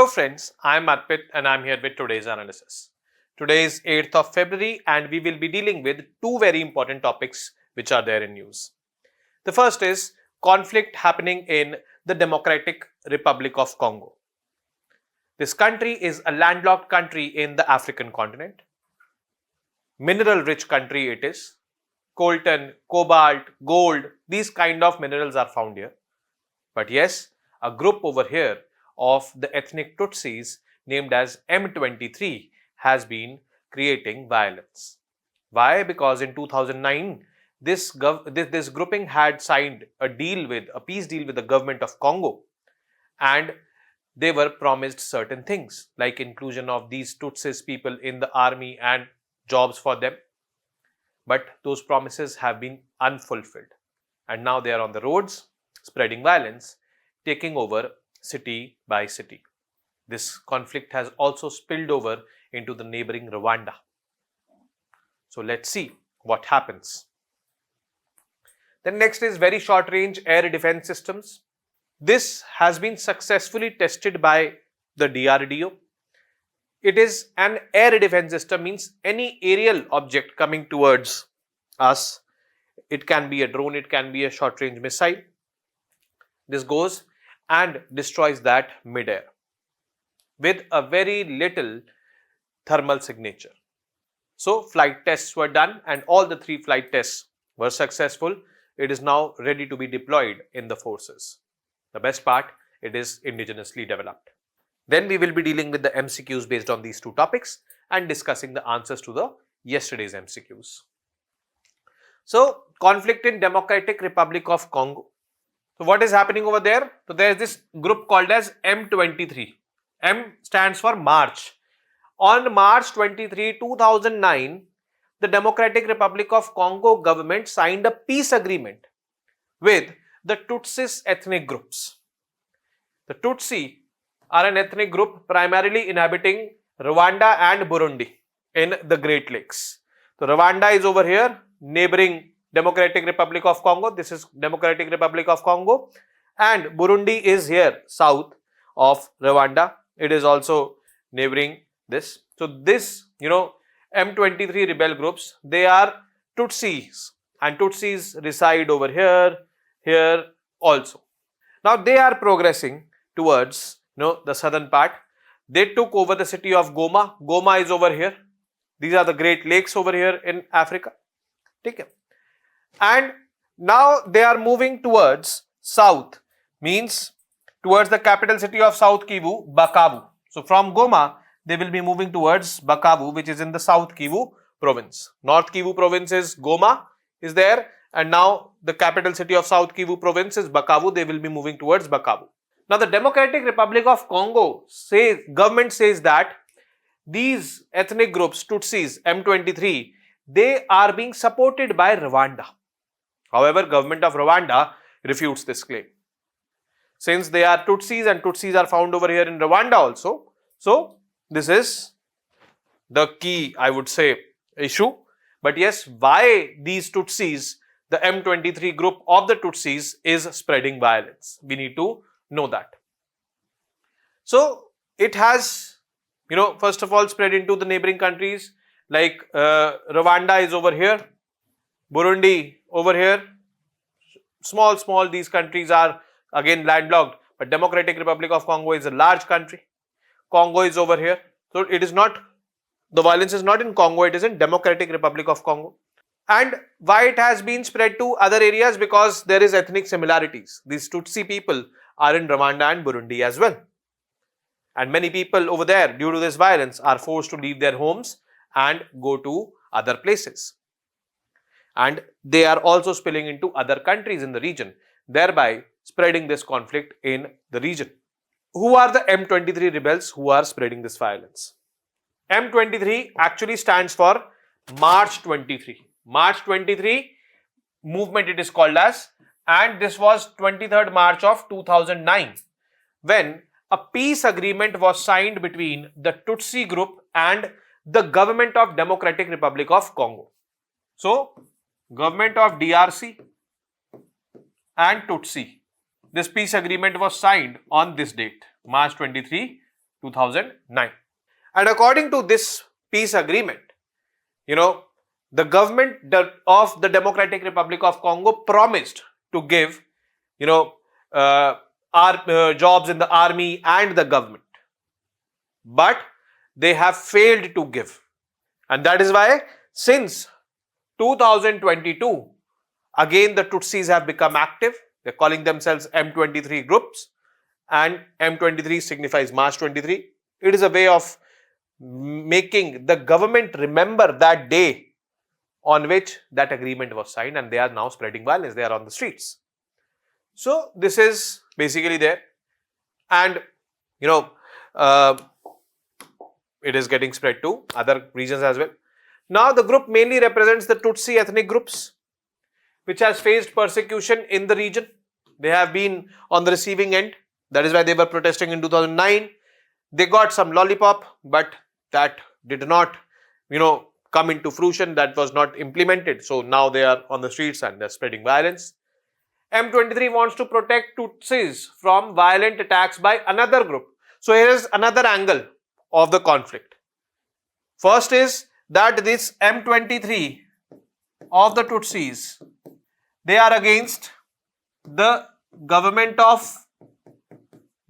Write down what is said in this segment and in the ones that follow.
Hello friends, I am Arpit and I am here with today's analysis. Today is 8th of February and we will be dealing with two very important topics which are there in news. The first is conflict happening in the Democratic Republic of Congo. This country is a landlocked country in the African continent. Mineral rich country it is. Coltan, cobalt, gold, these kind of minerals are found here. But yes, a group over here of the ethnic Tutsis named as M23 has been creating violence. Why? Because in 2009, this grouping had signed a peace deal with the government of Congo, and they were promised certain things like inclusion of these Tutsis people in the army and jobs for them. But those promises have been unfulfilled, and now they are on the roads spreading violence, taking over city by city. This conflict has also spilled over into the neighboring Rwanda. So let's see what happens. Then next is very short range air defense systems. This has been successfully tested by the DRDO. It is an air defense system, means any aerial object coming towards us. It can be a drone, it can be a short range missile. This goes and destroys that mid-air with a very little thermal signature. So flight tests were done and all the 3 flight tests were successful. It is now ready to be deployed in the forces. The best part, it is indigenously developed. Then we will be dealing with the MCQs based on these two topics and discussing the answers to the yesterday's MCQs. So conflict in Democratic Republic of Congo. So what is happening over there? So there is this group called as M23. M stands for March. On March 23, 2009, the Democratic Republic of Congo government signed a peace agreement with the Tutsis ethnic groups. The Tutsi are an ethnic group primarily inhabiting Rwanda and Burundi in the Great Lakes. So Rwanda is over here, neighboring Democratic Republic of Congo. This is Democratic Republic of Congo, and Burundi is here south of Rwanda. It is also neighboring this. So this, M23 rebel groups, they are Tutsis, and Tutsis reside over here also. Now they are progressing towards the southern part. They took over the city of Goma. Goma is over here. These are the Great Lakes over here in Africa. Okay. And now they are moving towards south, means towards the capital city of South Kivu, Bukavu. So from Goma, they will be moving towards Bukavu, which is in the South Kivu province. North Kivu province is Goma is there, and now the capital city of South Kivu province is Bukavu. They will be moving towards Bukavu. Now the Democratic Republic of Congo government says that these ethnic groups, Tutsis, M23, they are being supported by Rwanda. However, government of Rwanda refutes this claim. Since they are Tutsis and Tutsis are found over here in Rwanda also, so this is the key, I would say, issue. But yes, why these Tutsis, the M23 group of the Tutsis is spreading violence? We need to know that. So it has, first of all spread into the neighboring countries like Rwanda is over here, Burundi over here. Small, these countries are again landlocked, but Democratic Republic of Congo is a large country. Congo is over here. So it is not, the violence is not in Congo, it is in Democratic Republic of Congo. And why it has been spread to other areas? Because there is ethnic similarities. These Tutsi people are in Rwanda and Burundi as well. And many people over there, due to this violence, are forced to leave their homes and go to other places. And they are also spilling into other countries in the region, thereby spreading this conflict in the region. Who are the M23 rebels who are spreading this violence? M23 actually stands for March 23. March 23 movement it is called as, and this was 23rd March of 2009 when a peace agreement was signed between the Tutsi group and the government of Democratic Republic of Congo. So government of DRC and Tutsi. This peace agreement was signed on this date, March 23, 2009. And according to this peace agreement, the government of the Democratic Republic of Congo promised to give, jobs in the army and the government. But they have failed to give. And that is why since 2022, again the Tutsis have become active. They're calling themselves M23 groups, and M23 signifies March 23. It is a way of making the government remember that day on which that agreement was signed, and they are now spreading violence. They are on the streets. So this is basically there, and it is getting spread to other regions as well. Now the group mainly represents the Tutsi ethnic groups, which has faced persecution in the region. They have been on the receiving end. That is why they were protesting in 2009. They got some lollipop, but that did not, come into fruition. That was not implemented. So now they are on the streets and they're spreading violence. M23 wants to protect Tutsis from violent attacks by another group. So here is another angle of the conflict. First is that this M23 of the Tutsis, they are against the government of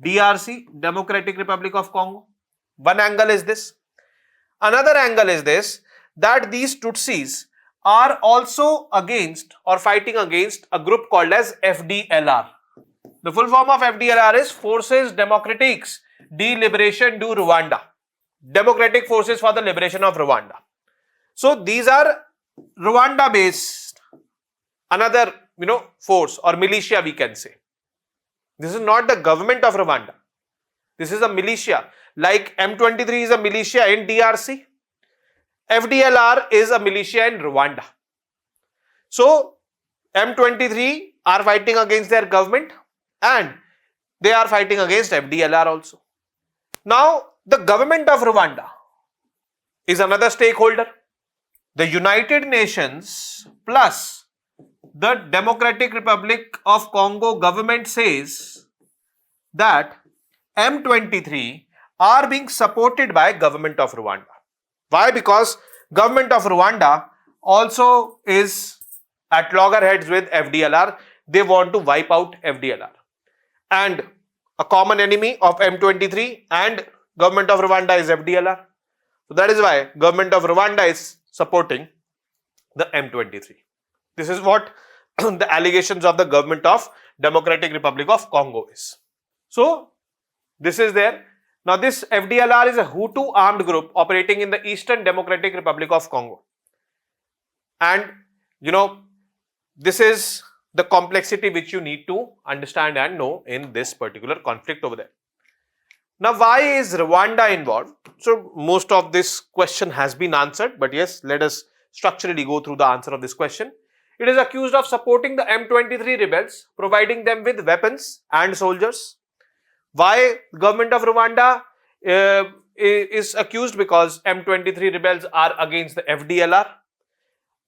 DRC, Democratic Republic of Congo. One angle is this. Another angle is this, that these Tutsis are also against or fighting against a group called as FDLR. The full form of FDLR is Forces Democratiques de Liberation du Rwanda. Democratic Forces for the Liberation of Rwanda. So these are Rwanda based, another force or militia, we can say. This is not the government of Rwanda. This is a militia. Like M23 is a militia in DRC, FDLR is a militia in Rwanda. So M23 are fighting against their government and they are fighting against FDLR also. Now the government of Rwanda is another stakeholder. The United Nations plus the Democratic Republic of Congo government says that M23 are being supported by government of Rwanda. Why? Because government of Rwanda also is at loggerheads with FDLR. They want to wipe out FDLR. And a common enemy of M23 and government of Rwanda is FDLR. So that is why government of Rwanda is supporting the M23. This is what the allegations of the government of Democratic Republic of Congo is. So this is there. Now this FDLR is a Hutu armed group operating in the Eastern Democratic Republic of Congo. And this is the complexity which you need to understand and know in this particular conflict over there. Now why is Rwanda involved? So most of this question has been answered, but yes, let us structurally go through the answer of this question. It is accused of supporting the M23 rebels, providing them with weapons and soldiers. Why government of Rwanda is accused? Because M23 rebels are against the FDLR.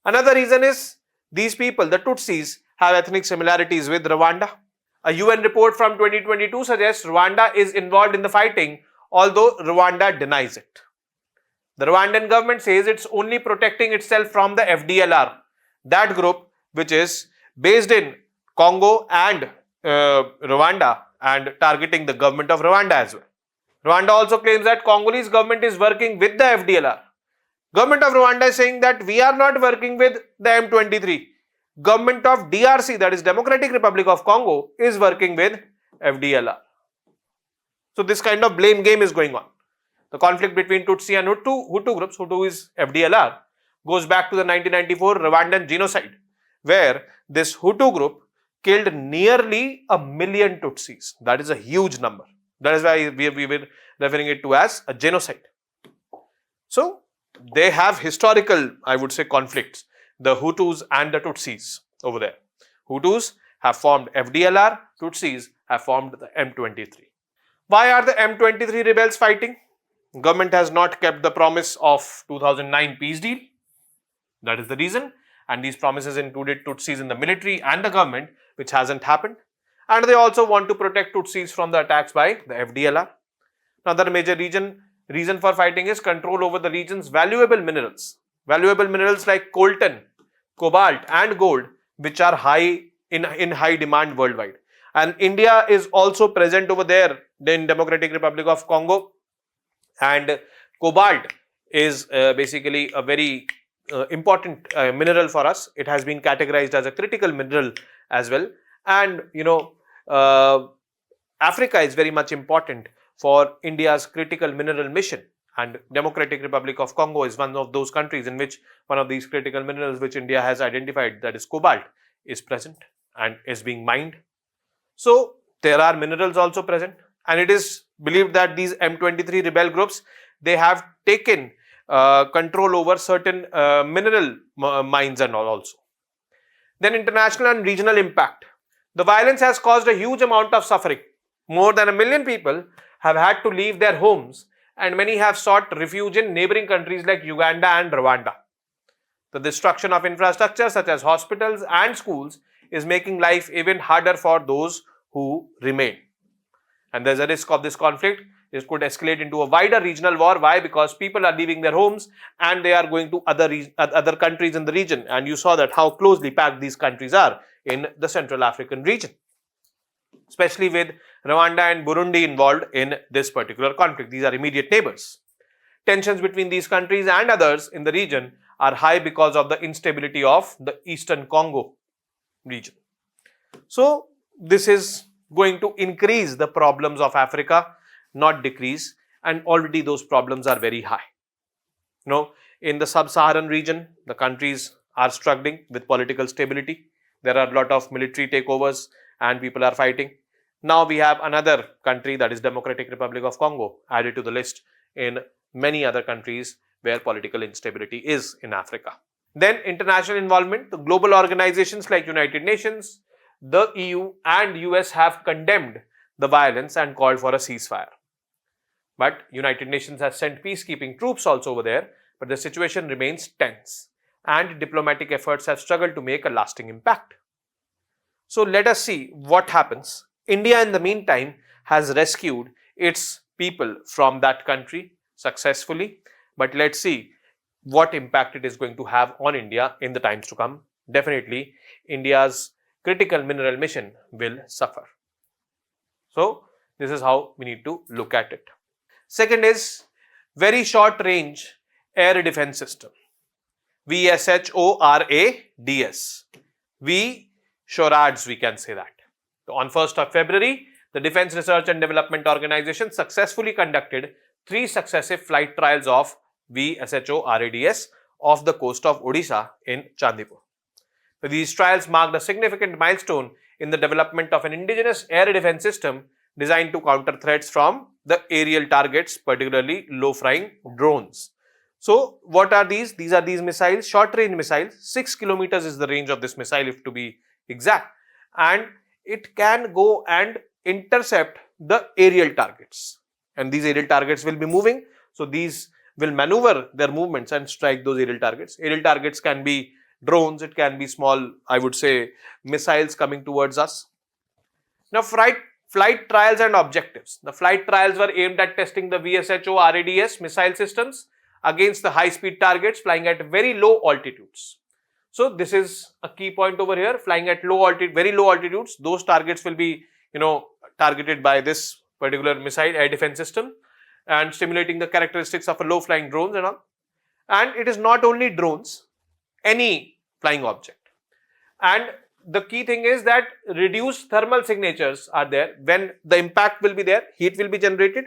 Another reason is these people, the Tutsis, have ethnic similarities with Rwanda. A UN report from 2022 suggests Rwanda is involved in the fighting, although Rwanda denies it. The Rwandan government says it's only protecting itself from the FDLR, that group which is based in Congo and Rwanda, and targeting the government of Rwanda as well. Rwanda also claims that Congolese government is working with the FDLR. Government of Rwanda is saying that we are not working with the M23. Government of DRC, that is Democratic Republic of Congo, is working with FDLR. So this kind of blame game is going on. The conflict between Tutsi and Hutu groups, Hutu is FDLR, goes back to the 1994 Rwandan genocide, where this Hutu group killed nearly 1 million Tutsis. That is a huge number. That is why we were referring it to as a genocide. So they have historical, I would say, conflicts, the Hutus and the Tutsis over there. Hutus have formed FDLR, Tutsis have formed the M23. Why are the M23 rebels fighting? Government has not kept the promise of 2009 peace deal. That is the reason. And these promises included Tutsis in the military and the government, which hasn't happened. And they also want to protect Tutsis from the attacks by the FDLR. Another major reason for fighting is control over the region's valuable minerals. Valuable minerals like coltan, cobalt and gold, which are in high demand worldwide. And India is also present over there in Democratic Republic of Congo. And cobalt is basically a very important mineral for us. It has been categorized as a critical mineral as well. And Africa is very much important for India's critical mineral mission, and Democratic Republic of Congo is one of those countries in which one of these critical minerals which India has identified, that is cobalt, is present and is being mined. So there are minerals also present, and it is believed that these M23 rebel groups, they have taken control over certain mineral mines and all also. Then international and regional impact. The violence has caused a huge amount of suffering. More than 1 million people have had to leave their homes, and many have sought refuge in neighboring countries like Uganda and Rwanda. The destruction of infrastructure such as hospitals and schools is making life even harder for those who remain. And there's a risk of this conflict. This could escalate into a wider regional war. Why? Because people are leaving their homes and they are going to other countries in the region. And you saw that how closely packed these countries are in the Central African region, especially with Rwanda and Burundi involved in this particular conflict. These are immediate neighbors. Tensions between these countries and others in the region are high because of the instability of the Eastern Congo region. So this is going to increase the problems of Africa, not decrease, and already those problems are very high. In the sub-Saharan region, the countries are struggling with political stability. There are a lot of military takeovers and people are fighting. Now we have another country, that is Democratic Republic of Congo, added to the list in many other countries where political instability is in Africa. Then international involvement. The global organizations like United Nations, the EU and US have condemned the violence and called for a ceasefire. But United Nations has sent peacekeeping troops also over there, but the situation remains tense and diplomatic efforts have struggled to make a lasting impact. So let us see what happens. India in the meantime has rescued its people from that country successfully, but let's see what impact it is going to have on India in the times to come. Definitely India's critical mineral mission will suffer. So this is how we need to look at it. Second is very short range air defense system, VSHORADS. VSHORADS, we can say that. On 1st of February, the Defense Research and Development Organization successfully conducted 3 successive flight trials of VSHORADS off the coast of Odisha in Chandipur. These trials marked a significant milestone in the development of an indigenous air defense system designed to counter threats from the aerial targets, particularly low-flying drones. So what are these? These are these missiles, short-range missiles. 6 kilometers is the range of this missile, if to be exact, and it can go and intercept the aerial targets, and these aerial targets will be moving, so these will maneuver their movements and strike those aerial targets. Aerial targets can be drones, it can be small, I would say, missiles coming towards us. Now flight trials and objectives. The flight trials were aimed at testing the VSHORADS missile systems against the high-speed targets flying at very low altitudes. So this is a key point over here, flying at very low altitudes. Those targets will be, targeted by this particular missile air defense system and stimulating the characteristics of a low-flying drones and all. And it is not only drones, any flying object. And the key thing is that reduced thermal signatures are there. When the impact will be there, heat will be generated.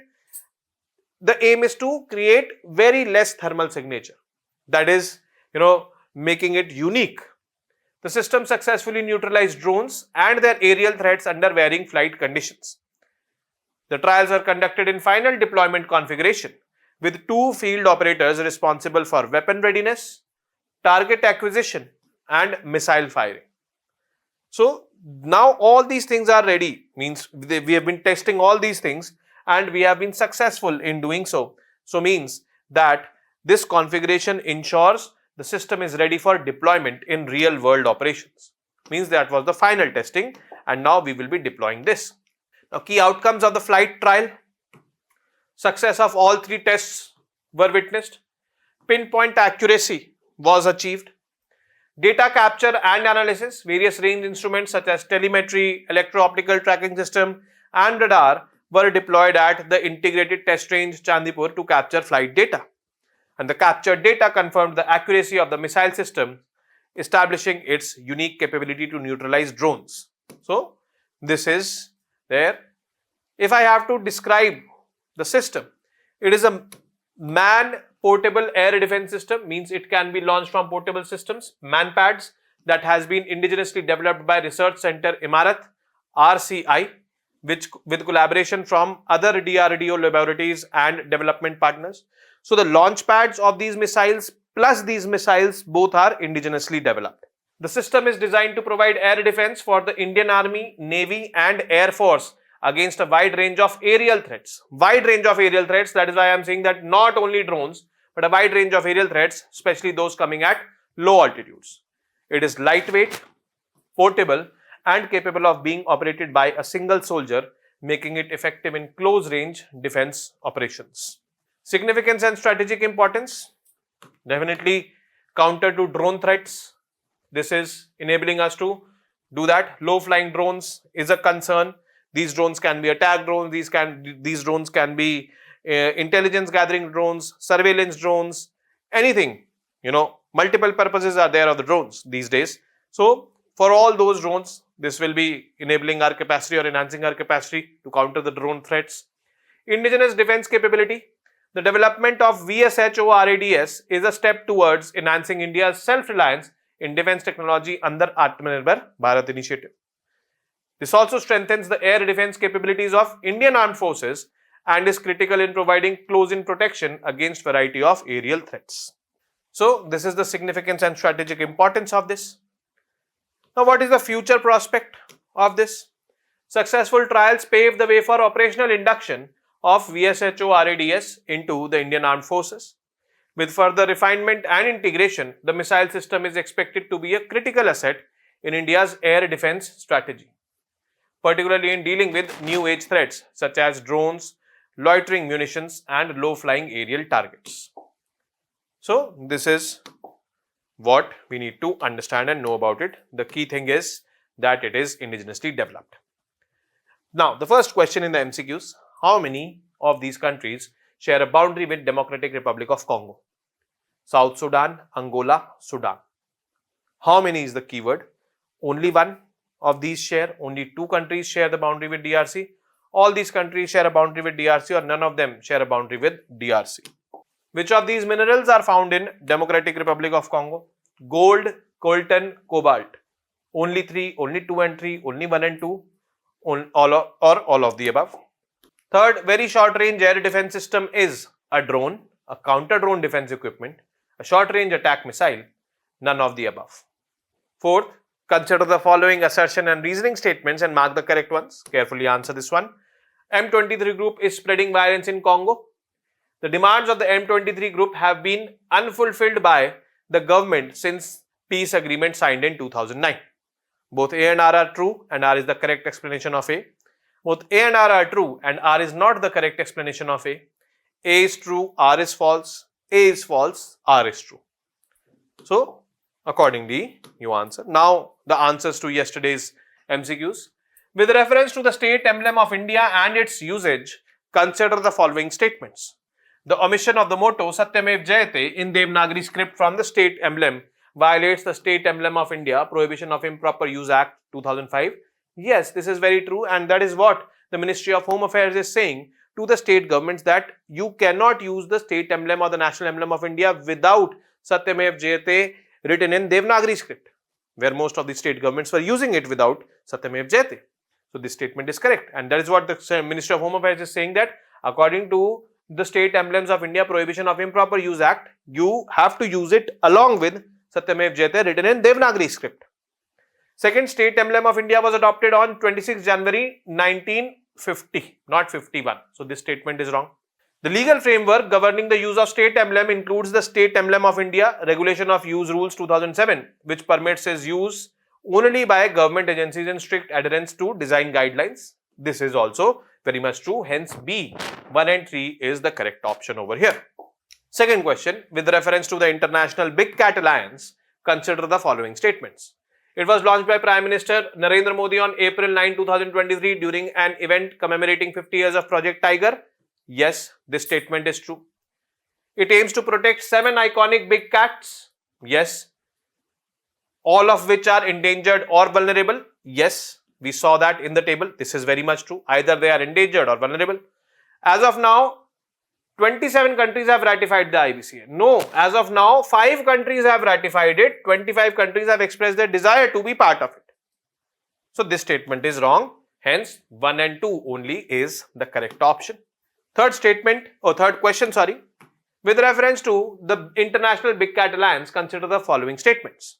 The aim is to create very less thermal signature. That is, making it unique. The system successfully neutralized drones and their aerial threats under varying flight conditions. The trials are conducted in final deployment configuration with 2 field operators responsible for weapon readiness, target acquisition and missile firing. So now all these things are ready, means we have been testing all these things and we have been successful in doing so. So means that this configuration ensures the system is ready for deployment in real world operations. Means that was the final testing and now we will be deploying this. Now key outcomes of the flight trial. Success of all three tests were witnessed. Pinpoint accuracy was achieved. Data capture and analysis, various range instruments such as telemetry, electro-optical tracking system and radar were deployed at the integrated test range Chandipur to capture flight data. And the captured data confirmed the accuracy of the missile system, establishing its unique capability to neutralize drones. So, this is there. If I have to describe the system, it is a man-portable air defense system, means it can be launched from portable systems, man-pads, that has been indigenously developed by Research Center Imarat, RCI, which with collaboration from other DRDO laboratories and development partners. So the launch pads of these missiles plus these missiles both are indigenously developed. The system is designed to provide air defense for the Indian Army, Navy and Air Force against a wide range of aerial threats. Wide range of aerial threats, that is why I am saying that not only drones, but a wide range of aerial threats, especially those coming at low altitudes. It is lightweight, portable and capable of being operated by a single soldier, making it effective in close range defense operations. Significance and strategic importance, definitely counter to drone threats. This is enabling us to do that. Low flying drones is a concern. These drones can be attack drones, these drones can be intelligence gathering drones, surveillance drones, anything, multiple purposes are there of the drones these days. So for all those drones, this will be enabling our capacity or enhancing our capacity to counter the drone threats. Indigenous defense capability. The development of VSHORADS is a step towards enhancing India's self-reliance in defense technology under Atmanirbhar Bharat initiative. This also strengthens the air defense capabilities of Indian Armed Forces and is critical in providing close-in protection against variety of aerial threats. So, this is the significance and strategic importance of this. Now, what is the future prospect of this? Successful trials pave the way for operational induction of VSHORADS into the Indian Armed Forces. With further refinement and integration, the missile system is expected to be a critical asset in India's air defense strategy, particularly in dealing with new age threats such as drones, loitering munitions and low-flying aerial targets. So, this is what we need to understand and know about it. The key thing is that it is indigenously developed. Now, the first question in the MCQs, how many of these countries share a boundary with Democratic Republic of Congo? South Sudan, Angola, Sudan. How many is the keyword? Only one of these share, only two countries share the boundary with DRC. All these countries share a boundary with DRC or none of them share a boundary with DRC. Which of these minerals are found in Democratic Republic of Congo? Gold, coltan, cobalt. Only three, only 2 and 3, only 1 and 2, all of the above. Third, very short range air defense system is a drone, a counter drone defense equipment, a short range attack missile, none of the above. Fourth, consider the following assertion and reasoning statements and mark the correct ones. Carefully answer this one. M23 group is spreading violence in Congo. The demands of the M23 group have been unfulfilled by the government since peace agreement signed in 2009. Both A and R are true and R is the correct explanation of A. Both A and R are true and R is not the correct explanation of A. A is true, R is false. A is false, R is true. So, accordingly, you answer. Now, the answers to yesterday's MCQs. With reference to the state emblem of India and its usage, consider the following statements. The omission of the motto Satyamev Jayate in Devanagari script from the state emblem violates the state emblem of India, Prohibition of Improper Use Act 2005. Yes, this is very true and that is what the Ministry of Home Affairs is saying to the state governments, that you cannot use the state emblem or the national emblem of India without Satyamev Jayate written in Devanagari script, where most of the state governments were using it without Satyamev Jayate. So this statement is correct and that is what the Ministry of Home Affairs is saying, that according to the state emblems of India, Prohibition of Improper Use Act, you have to use it along with Satyamev Jayate written in Devanagari script. Second, state emblem of India was adopted on 26 January 1950, not 51. So this statement is wrong. The legal framework governing the use of state emblem includes the State Emblem of India, Regulation of Use Rules 2007, which permits its use only by government agencies in strict adherence to design guidelines. This is also very much true. Hence B, 1 and 3 is the correct option over here. Second question, with reference to the International Big Cat Alliance, consider the following statements. It was launched by Prime Minister Narendra Modi on April 9, 2023 during an event commemorating 50 years of Project Tiger. Yes, this statement is true. It aims to protect 7 iconic big cats. Yes. All of which are endangered or vulnerable. Yes, we saw that in the table. This is very much true. Either they are endangered or vulnerable. As of now, 27 countries have ratified the IBCA. No, as of now, 5 countries have ratified it. 25 countries have expressed their desire to be part of it. So this statement is wrong. Hence, 1 and 2 only is the correct option. Third question. With reference to the International Big Cat Alliance, consider the following statements.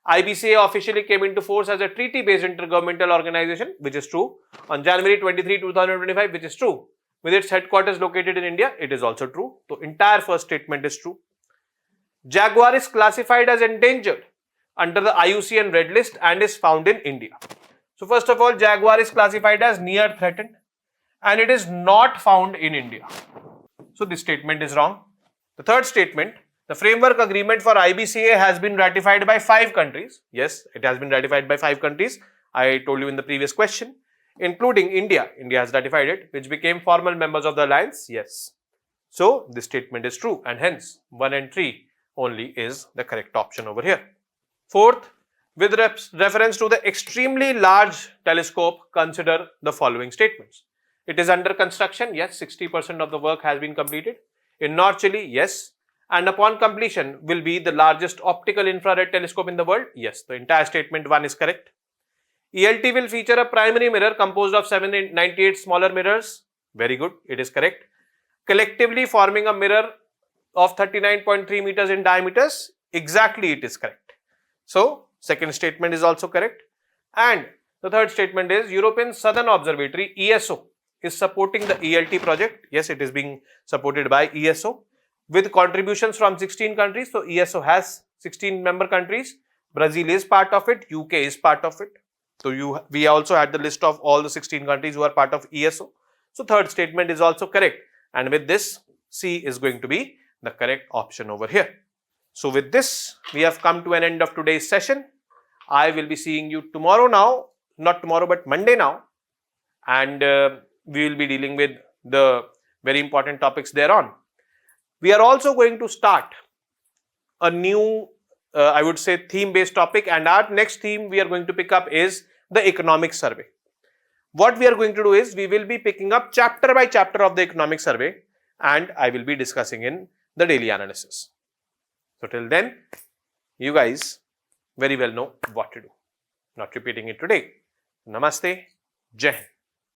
IBCA officially came into force as a treaty-based intergovernmental organization, which is true, on January 23, 2025, which is true. With its headquarters located in India, it is also true. So, entire first statement is true. Jaguar is classified as endangered under the IUCN Red List and is found in India. So, first of all, Jaguar is classified as near threatened and it is not found in India. So, this statement is wrong. The third statement, the framework agreement for IBCA has been ratified by 5 countries. Yes, it has been ratified by 5 countries. I told you in the previous question, including India. India has ratified it, which became formal members of the alliance. Yes. So, this statement is true and hence 1 and 3 only is the correct option over here. Fourth, with reference to the extremely large telescope, consider the following statements. It is under construction. Yes, 60% of the work has been completed. In North Chile, yes. And upon completion will be the largest optical infrared telescope in the world. Yes, the entire statement 1 is correct. ELT will feature a primary mirror composed of 798 smaller mirrors. Very good, it is correct. Collectively forming a mirror of 39.3 meters in diameters. Exactly, it is correct. So, second statement is also correct. And the third statement is European Southern Observatory, ESO, is supporting the ELT project. Yes, it is being supported by ESO with contributions from 16 countries. So, ESO has 16 member countries. Brazil is part of it. UK is part of it. So, we also had the list of all the 16 countries who are part of ESO. So, third statement is also correct. And with this, C is going to be the correct option over here. So, with this, we have come to an end of today's session. I will be seeing you tomorrow now, not tomorrow, but Monday now. And we will be dealing with the very important topics thereon. We are also going to start a new, I would say, theme-based topic. And our next theme we are going to pick up is the economic survey. What we are going to do is we will be picking up chapter by chapter of the economic survey and I will be discussing in the daily analysis. So till then, you guys very well know what to do. Not repeating it today. Namaste. Jai Hind.